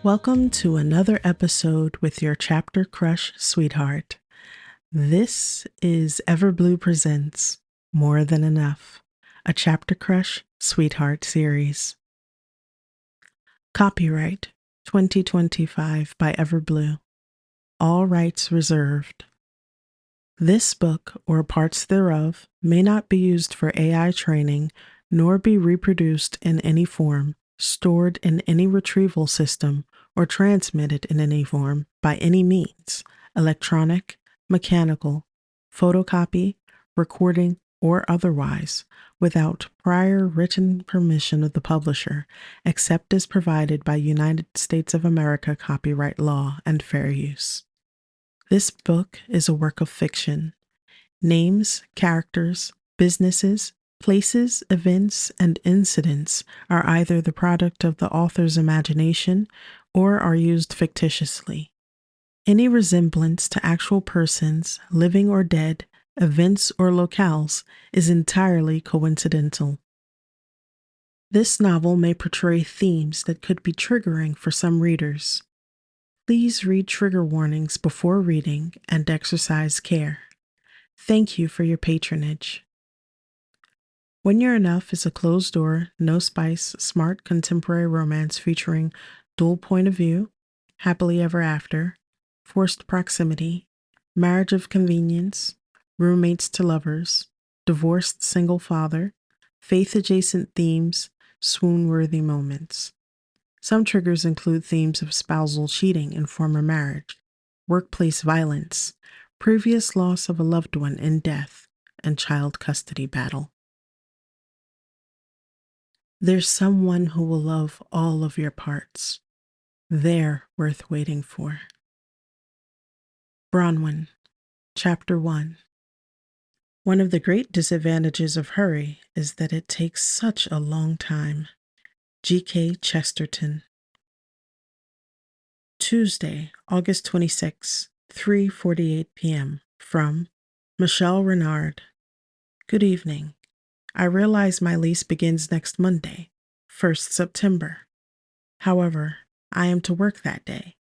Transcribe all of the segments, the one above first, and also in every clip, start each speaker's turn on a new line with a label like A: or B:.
A: Welcome to another episode with your chapter crush sweetheart. This is Everblue Presents More Than Enough, a chapter crush sweetheart series. Copyright 2025 by Everblue. All rights reserved. This book, or parts thereof, may not be used for AI training, nor be reproduced in any form, stored in any retrieval system, or transmitted in any form by any means, electronic, mechanical, photocopy, recording, or otherwise, without prior written permission of the publisher, except as provided by United States of America copyright law and fair use. This book is a work of fiction. Names, characters, businesses, places, events, and incidents are either the product of the author's imagination or are used fictitiously. Any resemblance to actual persons, living or dead, events or locales, is entirely coincidental. This novel may portray themes that could be triggering for some readers. Please read trigger warnings before reading and exercise care. Thank you for your patronage. When You're Enough is a closed-door, no-spice, smart contemporary romance featuring dual point of view, happily ever after, forced proximity, marriage of convenience, roommates to lovers, divorced single father, faith-adjacent themes, swoon-worthy moments. Some triggers include themes of spousal cheating in former marriage, workplace violence, previous loss of a loved one in death, and child custody battle. There's someone who will love all of your parts. They're worth waiting for. Bronwyn, Chapter 1. One of the great disadvantages of hurry is that it takes such a long time. G.K. Chesterton. Tuesday, August 26, 3:48 p.m. From Michelle Renard. Good evening. I realize my lease begins next Monday, 1st September. However, I am to work that day.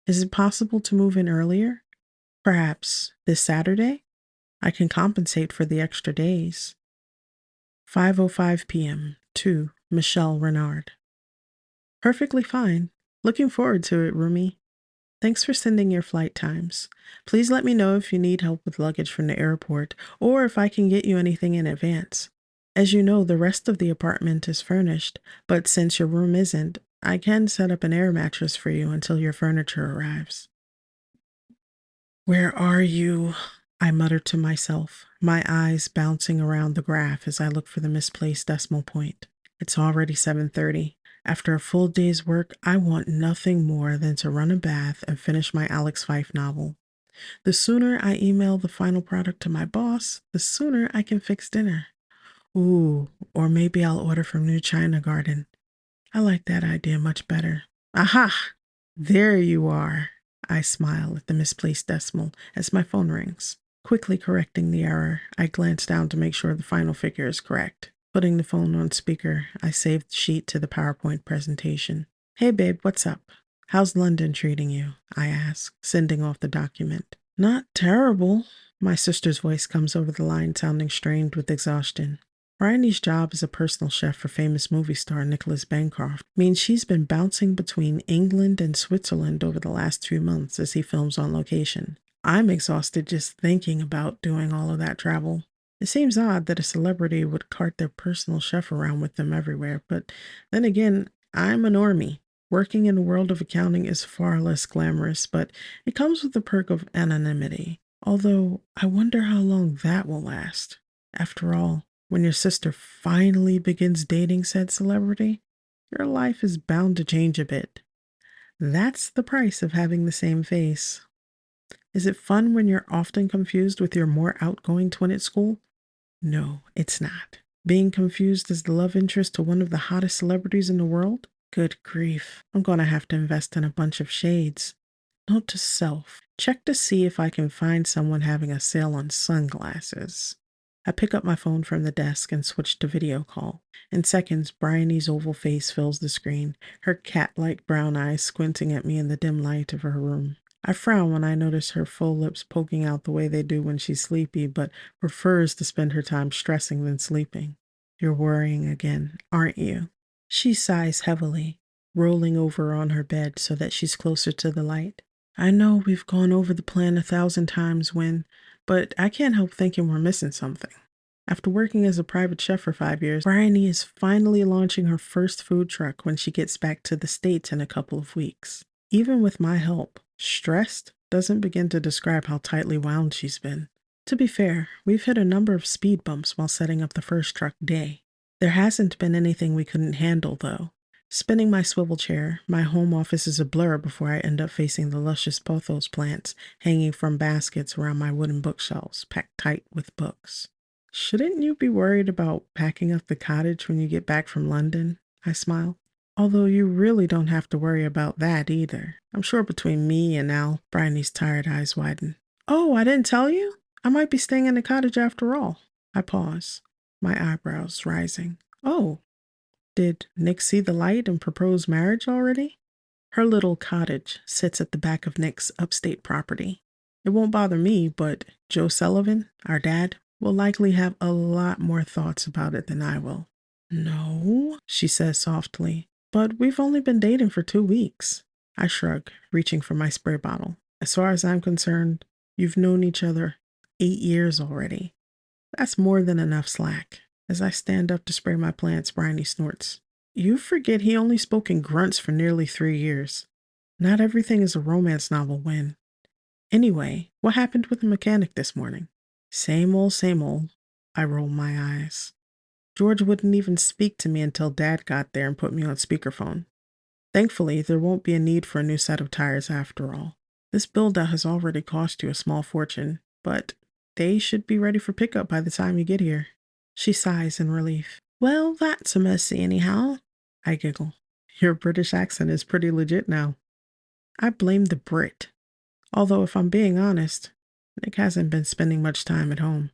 A: Is it possible to move in earlier? Perhaps this Saturday? I can compensate for the extra days. 5:05 p.m. to Michelle Renard. Perfectly fine. Looking forward to it, roomie. Thanks for sending your flight times. Please let me know if you need help with luggage from the airport or if I can get you anything in advance. As you know, the rest of the apartment is furnished, but since your room isn't, I can set up an air mattress for you until your furniture arrives. Where are you? I muttered to myself, my eyes bouncing around the graph as I look for the misplaced decimal point. It's already 7:30. After a full day's work, I want nothing more than to run a bath and finish my Alex Fife novel. The sooner I email the final product to my boss, the sooner I can fix dinner. Ooh, or maybe I'll order from New China Garden. I like that idea much better. Aha! There you are. I smile at the misplaced decimal as my phone rings. Quickly correcting the error, I glance down to make sure the final figure is correct. Putting the phone on speaker, I save the sheet to the PowerPoint presentation. Hey babe, what's up? How's London treating you? I ask, sending off the document. Not terrible. My sister's voice comes over the line, sounding strained with exhaustion. Bryony's job as a personal chef for famous movie star Nicholas Bancroft means she's been bouncing between England and Switzerland over the last few months as he films on location. I'm exhausted just thinking about doing all of that travel. It seems odd that a celebrity would cart their personal chef around with them everywhere, but then again, I'm a normie. Working in the world of accounting is far less glamorous, but it comes with the perk of anonymity. Although, I wonder how long that will last. After all, when your sister finally begins dating said celebrity, your life is bound to change a bit. That's the price of having the same face. Is it fun when you're often confused with your more outgoing twin at school? No, it's not. Being confused as the love interest to one of the hottest celebrities in the world? Good grief, I'm going to have to invest in a bunch of shades. Note to self, check to see if I can find someone having a sale on sunglasses. I pick up my phone from the desk and switch to video call. In seconds, Bryony's oval face fills the screen, her cat-like brown eyes squinting at me in the dim light of her room. I frown when I notice her full lips poking out the way they do when she's sleepy, but prefers to spend her time stressing than sleeping. You're worrying again, aren't you? She sighs heavily, rolling over on her bed so that she's closer to the light. I know we've gone over the plan 1,000 times but I can't help thinking we're missing something. After working as a private chef for 5 years, Bryony is finally launching her first food truck when she gets back to the States in a couple of weeks. Even with my help, stressed doesn't begin to describe how tightly wound she's been. To be fair, we've hit a number of speed bumps while setting up the first truck day. There hasn't been anything we couldn't handle, though. Spinning my swivel chair, my home office is a blur before I end up facing the luscious pothos plants hanging from baskets around my wooden bookshelves, packed tight with books. Shouldn't you be worried about packing up the cottage when you get back from London? I smile. Although you really don't have to worry about that either. I'm sure between me and Al, Bryony's tired eyes widen. Oh, I didn't tell you? I might be staying in the cottage after all. I pause, my eyebrows rising. Oh, did Nick see the light and propose marriage already? Her little cottage sits at the back of Nick's upstate property. It won't bother me, but Joe Sullivan, our dad, will likely have a lot more thoughts about it than I will. No, she says softly, but we've only been dating for 2 weeks. I shrug, reaching for my spray bottle. As far as I'm concerned, you've known each other 8 years already. That's more than enough slack. As I stand up to spray my plants, Bryony snorts. You forget he only spoke in grunts for nearly 3 years. Not everything is a romance novel, Win. Anyway, what happened with the mechanic this morning? Same old, same old. I roll my eyes. George wouldn't even speak to me until Dad got there and put me on speakerphone. Thankfully, there won't be a need for a new set of tires after all. This build-out has already cost you a small fortune, but they should be ready for pickup by the time you get here. She sighs in relief. Well, that's a mercy anyhow. I giggle. Your British accent is pretty legit now. I blame the Brit. Although, if I'm being honest, Nick hasn't been spending much time at home.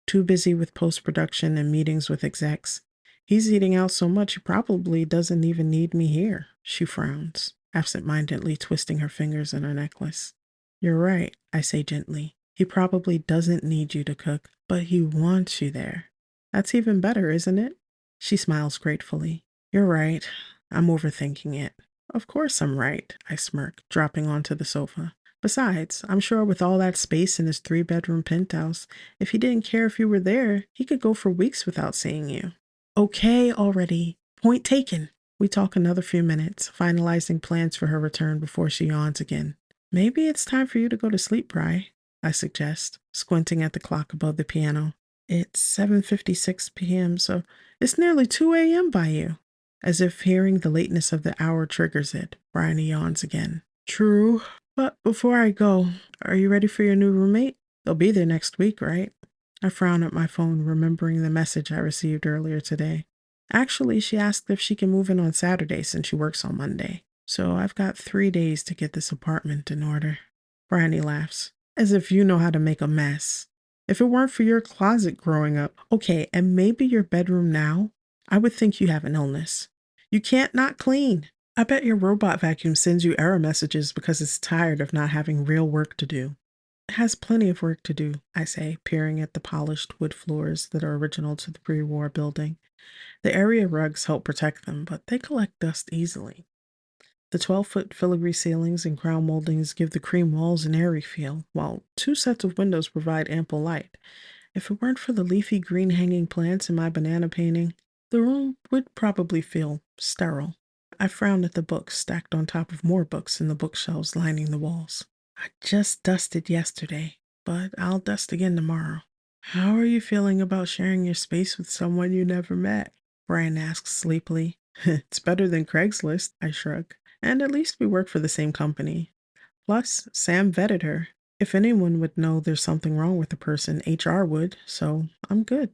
A: Too busy with post-production and meetings with execs. He's eating out so much he probably doesn't even need me here. She frowns, absent-mindedly twisting her fingers in her necklace. You're right, I say gently. He probably doesn't need you to cook, but he wants you there. That's even better, isn't it? She smiles gratefully. You're right. I'm overthinking it. Of course I'm right, I smirk, dropping onto the sofa. Besides, I'm sure with all that space in his 3-bedroom penthouse, if he didn't care if you were there, he could go for weeks without seeing you. Okay, already. Point taken. We talk another few minutes, finalizing plans for her return before she yawns again. Maybe it's time for you to go to sleep, Bri, I suggest, squinting at the clock above the piano. It's 7:56 p.m., so it's nearly 2 a.m. by you. As if hearing the lateness of the hour triggers it, Bryony yawns again. True. But before I go, are you ready for your new roommate? They'll be there next week, right? I frown at my phone, remembering the message I received earlier today. Actually, she asked if she can move in on Saturday since she works on Monday. So I've got 3 days to get this apartment in order. Bryony laughs, as if you know how to make a mess. If it weren't for your closet growing up, okay, and maybe your bedroom now, I would think you have an illness. You can't not clean. I bet your robot vacuum sends you error messages because it's tired of not having real work to do. It has plenty of work to do, I say, peering at the polished wood floors that are original to the pre-war building. The area rugs help protect them, but they collect dust easily. The 12-foot filigree ceilings and crown moldings give the cream walls an airy feel, while 2 sets of windows provide ample light. If it weren't for the leafy green hanging plants in my banana painting, the room would probably feel sterile. I frown at the books stacked on top of more books in the bookshelves lining the walls. I just dusted yesterday, but I'll dust again tomorrow. How are you feeling about sharing your space with someone you never met? Brian asks sleepily. It's better than Craigslist, I shrug. And at least we work for the same company. Plus, Sam vetted her. If anyone would know there's something wrong with a person, HR would, so I'm good.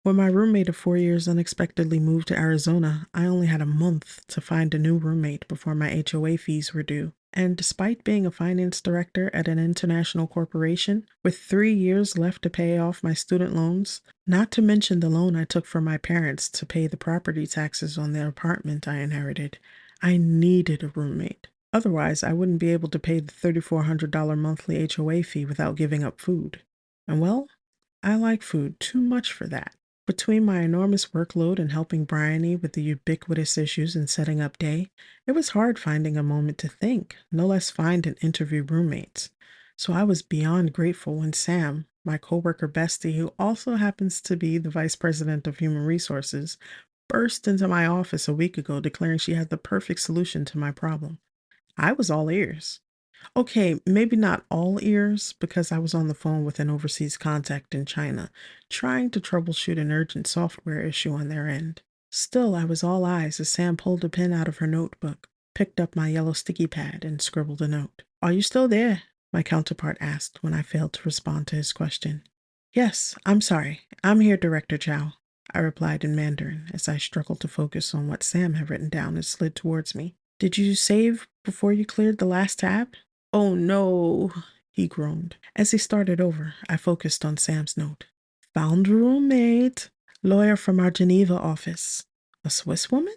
A: When my roommate of 4 years unexpectedly moved to Arizona, I only had a month to find a new roommate before my HOA fees were due. And despite being a finance director at an international corporation with 3 years left to pay off my student loans, not to mention the loan I took from my parents to pay the property taxes on the apartment I inherited, I needed a roommate. Otherwise, I wouldn't be able to pay the $3,400 monthly HOA fee without giving up food. And well, I like food too much for that. Between my enormous workload and helping Bryony with the ubiquitous issues and setting up day, it was hard finding a moment to think, no less find and interview roommates. So I was beyond grateful when Sam, my coworker bestie, who also happens to be the vice president of human resources, burst into my office a week ago declaring she had the perfect solution to my problem. I was all ears. Okay, maybe not all ears, because I was on the phone with an overseas contact in China, trying to troubleshoot an urgent software issue on their end. Still, I was all eyes as Sam pulled a pen out of her notebook, picked up my yellow sticky pad, and scribbled a note. "Are you still there?" my counterpart asked when I failed to respond to his question. "Yes, I'm sorry. I'm here, Director Chow," I replied in Mandarin as I struggled to focus on what Sam had written down and slid towards me. "Did you save before you cleared the last tab?" "Oh no," he groaned. As he started over, I focused on Sam's note. "Found a roommate. Lawyer from our Geneva office. A Swiss woman?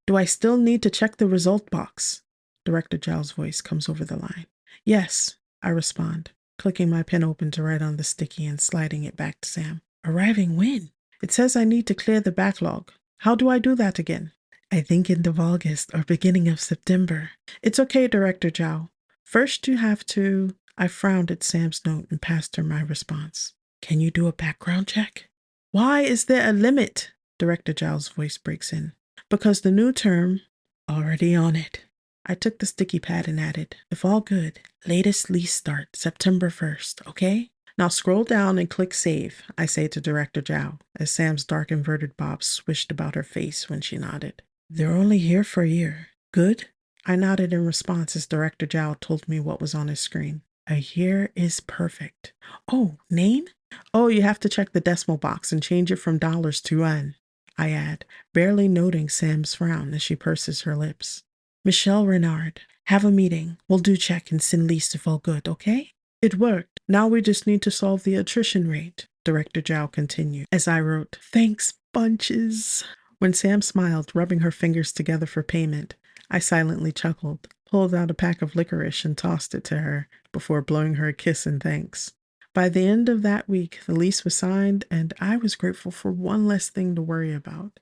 A: Do I still need to check the result box?" Director Zhao's voice comes over the line. "Yes," I respond, clicking my pen open to write on the sticky and sliding it back to Sam. "Arriving when? It says I need to clear the backlog. How do I do that again?" "I think end of August or beginning of September." "It's okay, Director Zhao. First, you have to—" I frowned at Sam's note and passed her my response. "Can you do a background check?" "Why is there a limit?" Director Zhao's voice breaks in. "Because the new term—" "Already on it." I took the sticky pad and added, "If all good, latest lease start September 1st, okay? Now scroll down and click save," I say to Director Zhao, as Sam's dark inverted bob swished about her face when she nodded. "They're only here for a year. Good?" I nodded in response as Director Zhao told me what was on his screen. "A year is perfect. Oh, name? Oh, you have to check the decimal box and change it from dollars to yuan," I add, barely noting Sam's frown as she purses her lips. "Michelle Renard. Have a meeting. We'll do check and send lease if all good, okay?" "It worked. Now we just need to solve the attrition rate," Director Zhao continued, as I wrote, "Thanks bunches." When Sam smiled, rubbing her fingers together for payment, I silently chuckled, pulled out a pack of licorice and tossed it to her before blowing her a kiss in thanks. By the end of that week, the lease was signed, and I was grateful for one less thing to worry about.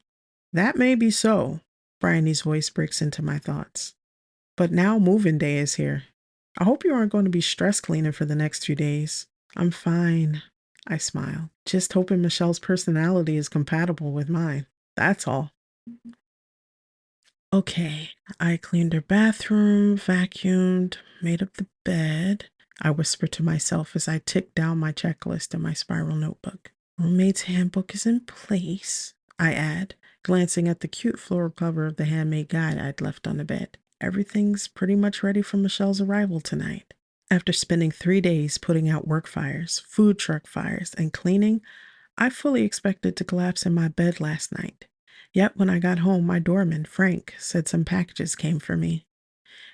A: "That may be so," Bryony's voice breaks into my thoughts. "But now move-in day is here. I hope you aren't going to be stress cleaning for the next few days." "I'm fine," I smile. "Just hoping Michelle's personality is compatible with mine. That's all." Okay, I cleaned her bathroom, vacuumed, made up the bed, I whispered to myself as I ticked down my checklist in my spiral notebook. Roommate's handbook is in place, I add, glancing at the cute floral cover of the handmade guide I'd left on the bed. Everything's pretty much ready for Michelle's arrival tonight. After spending 3 days putting out work fires, food truck fires, and cleaning, I fully expected to collapse in my bed last night. Yet when I got home, my doorman, Frank, said some packages came for me.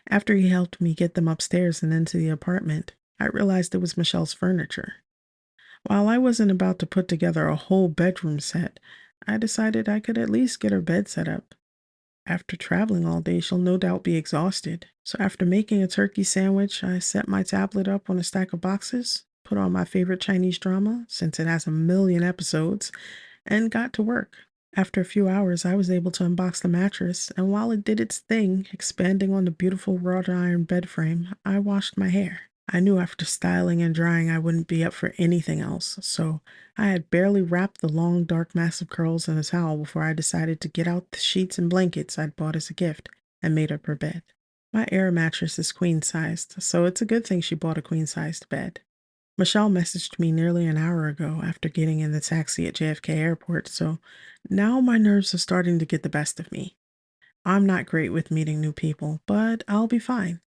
A: After he helped me get them upstairs and into the apartment, I realized it was Michelle's furniture. While I wasn't about to put together a whole bedroom set, I decided I could at least get her bed set up. After traveling all day, she'll no doubt be exhausted. So after making a turkey sandwich, I set my tablet up on a stack of boxes, put on my favorite Chinese drama, since it has a million episodes, and got to work. After a few hours, I was able to unbox the mattress, and while it did its thing, expanding on the beautiful wrought iron bed frame, I washed my hair. I knew after styling and drying I wouldn't be up for anything else, so I had barely wrapped the long, dark mass of curls in a towel before I decided to get out the sheets and blankets I'd bought as a gift and made up her bed. My air mattress is queen-sized, so it's a good thing she bought a queen-sized bed. Michelle messaged me nearly an hour ago after getting in the taxi at JFK Airport, so now my nerves are starting to get the best of me. I'm not great with meeting new people, but I'll be fine.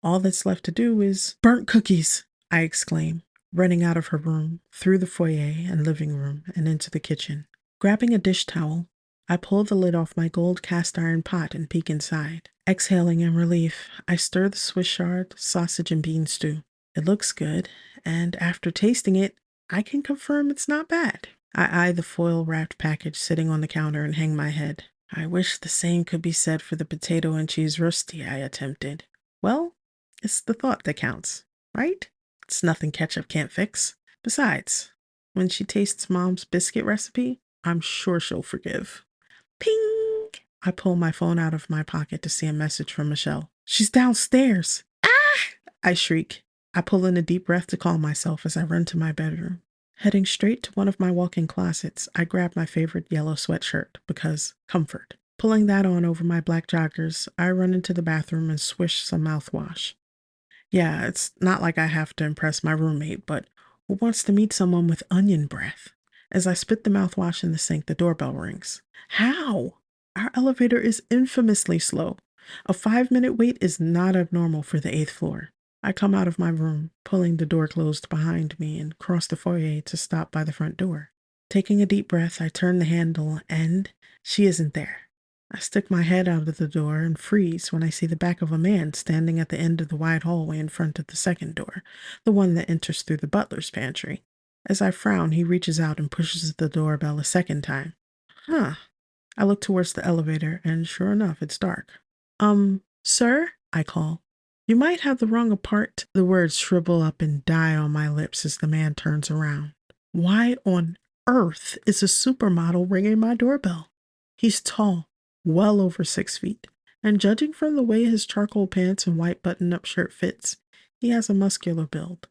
A: All that's left to do is— "Burnt cookies!" I exclaim, running out of her room, through the foyer and living room, and into the kitchen. Grabbing a dish towel, I pull the lid off my gold cast iron pot and peek inside. Exhaling in relief, I stir the Swiss chard, sausage, and bean stew. It looks good, and after tasting it, I can confirm it's not bad. I eye the foil-wrapped package sitting on the counter and hang my head. I wish the same could be said for the potato and cheese roastie I attempted. Well, it's the thought that counts, right? It's nothing ketchup can't fix. Besides, when she tastes Mom's biscuit recipe, I'm sure she'll forgive. Ping! I pull my phone out of my pocket to see a message from Michelle. She's downstairs. Ah! I shriek. I pull in a deep breath to calm myself as I run to my bedroom. Heading straight to one of my walk-in closets, I grab my favorite yellow sweatshirt because comfort. Pulling that on over my black joggers, I run into the bathroom and swish some mouthwash. Yeah, it's not like I have to impress my roommate, but who wants to meet someone with onion breath? As I spit the mouthwash in the sink, the doorbell rings. How? Our elevator is infamously slow. A 5-minute wait is not abnormal for the 8th floor. I come out of my room, pulling the door closed behind me, and cross the foyer to stop by the front door. Taking a deep breath, I turn the handle, and she isn't there. I stick my head out of the door and freeze when I see the back of a man standing at the end of the wide hallway in front of the second door, the one that enters through the butler's pantry. As I frown, he reaches out and pushes the doorbell a second time. Huh. I look towards the elevator, and sure enough, it's dark. Sir? I call. You might have the wrong apart. The words shrivel up and die on my lips as the man turns around. Why on earth is a supermodel ringing my doorbell? He's tall, well over 6 feet, and judging from the way his charcoal pants and white button-up shirt fits, he has a muscular build.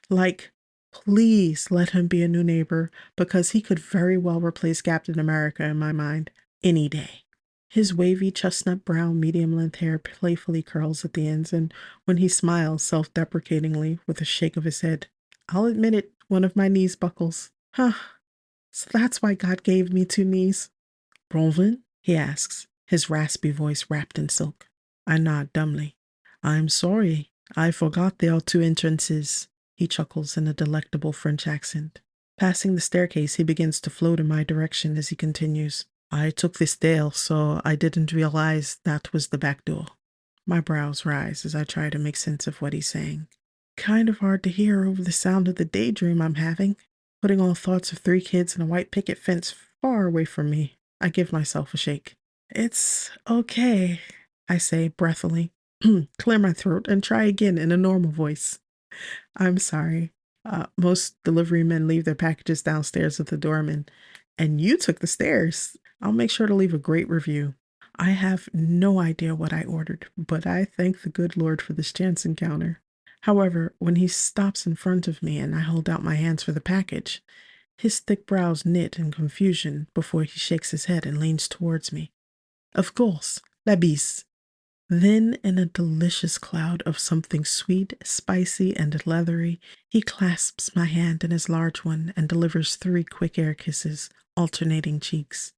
A: Like, please let him be a new neighbor, because he could very well replace Captain America in my mind any day. His wavy chestnut brown medium-length hair playfully curls at the ends, and when he smiles self-deprecatingly with a shake of his head, I'll admit it, one of my knees buckles. Huh, so that's why God gave me 2 knees. Bronwyn? He asks, his raspy voice wrapped in silk. I nod dumbly. I'm sorry, I forgot there are 2 entrances. He chuckles in a delectable French accent. Passing the staircase, he begins to float in my direction as he continues. I took the stairs, so I didn't realize that was the back door. My brows rise as I try to make sense of what he's saying. Kind of hard to hear over the sound of the daydream I'm having, putting all thoughts of 3 kids and a white picket fence far away from me. I give myself a shake. It's okay, I say breathily, clear my throat, and try again in a normal voice. I'm sorry. Most delivery men leave their packages downstairs with the doorman, and you took the stairs. I'll make sure to leave a great review. I have no idea what I ordered, but I thank the good Lord for this chance encounter. However, when he stops in front of me and I hold out my hands for the package, his thick brows knit in confusion before he shakes his head and leans towards me. Of course, la bise. Then, in a delicious cloud of something sweet, spicy, and leathery, he clasps my hand in his large one and delivers 3 quick air kisses, alternating cheeks.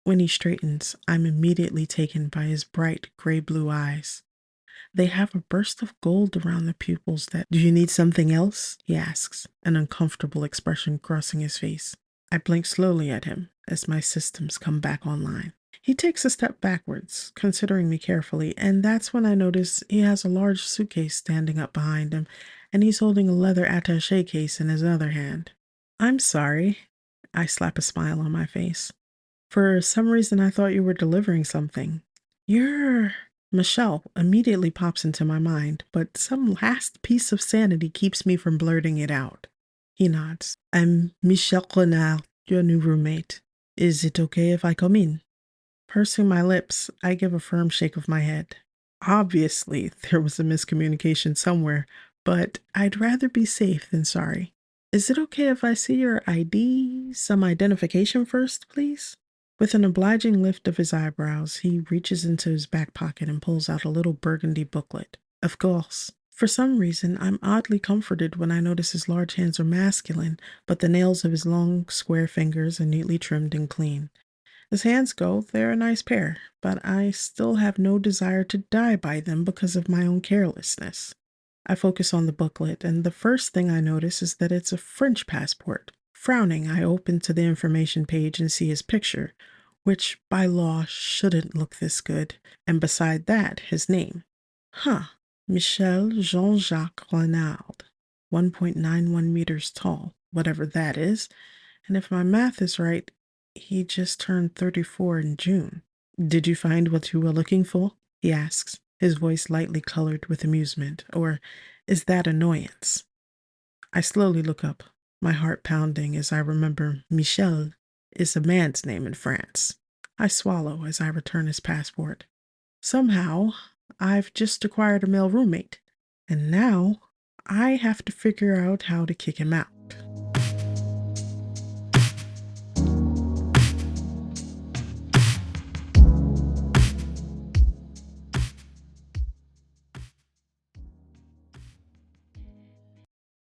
A: When he straightens, I'm immediately taken by his bright gray-blue eyes. They have a burst of gold around the pupils that— Do you need something else? He asks, an uncomfortable expression crossing his face. I blink slowly at him as my systems come back online. He takes a step backwards, considering me carefully, and that's when I notice he has a large suitcase standing up behind him, and he's holding a leather attaché case in his other hand. I'm sorry. I slap a smile on my face. For some reason I thought you were delivering something. You're— Michelle immediately pops into my mind, but some last piece of sanity keeps me from blurting it out. He nods. I'm Michelle Renard, your new roommate. Is it okay if I come in? Pursing my lips, I give a firm shake of my head. Obviously, there was a miscommunication somewhere, but I'd rather be safe than sorry. Is it okay if I see your ID, some identification first, please? With an obliging lift of his eyebrows, he reaches into his back pocket and pulls out a little burgundy booklet. Of course. For some reason, I'm oddly comforted when I notice his large hands are masculine, but the nails of his long, square fingers are neatly trimmed and clean. As hands go, they're a nice pair, but I still have no desire to die by them because of my own carelessness. I focus on the booklet, and the first thing I notice is that it's a French passport. Frowning, I open to the information page and see his picture, which by law shouldn't look this good, and beside that, his name. Huh, Michel Jean-Jacques Renard, 1.91 meters tall, whatever that is, and if my math is right, he just turned 34 in June. Did you find what you were looking for? He asks, his voice lightly colored with amusement, or is that annoyance? I slowly look up, my heart pounding as I remember Michel is a man's name in France. I swallow as I return his passport. Somehow, I've just acquired a male roommate, and now I have to figure out how to kick him out.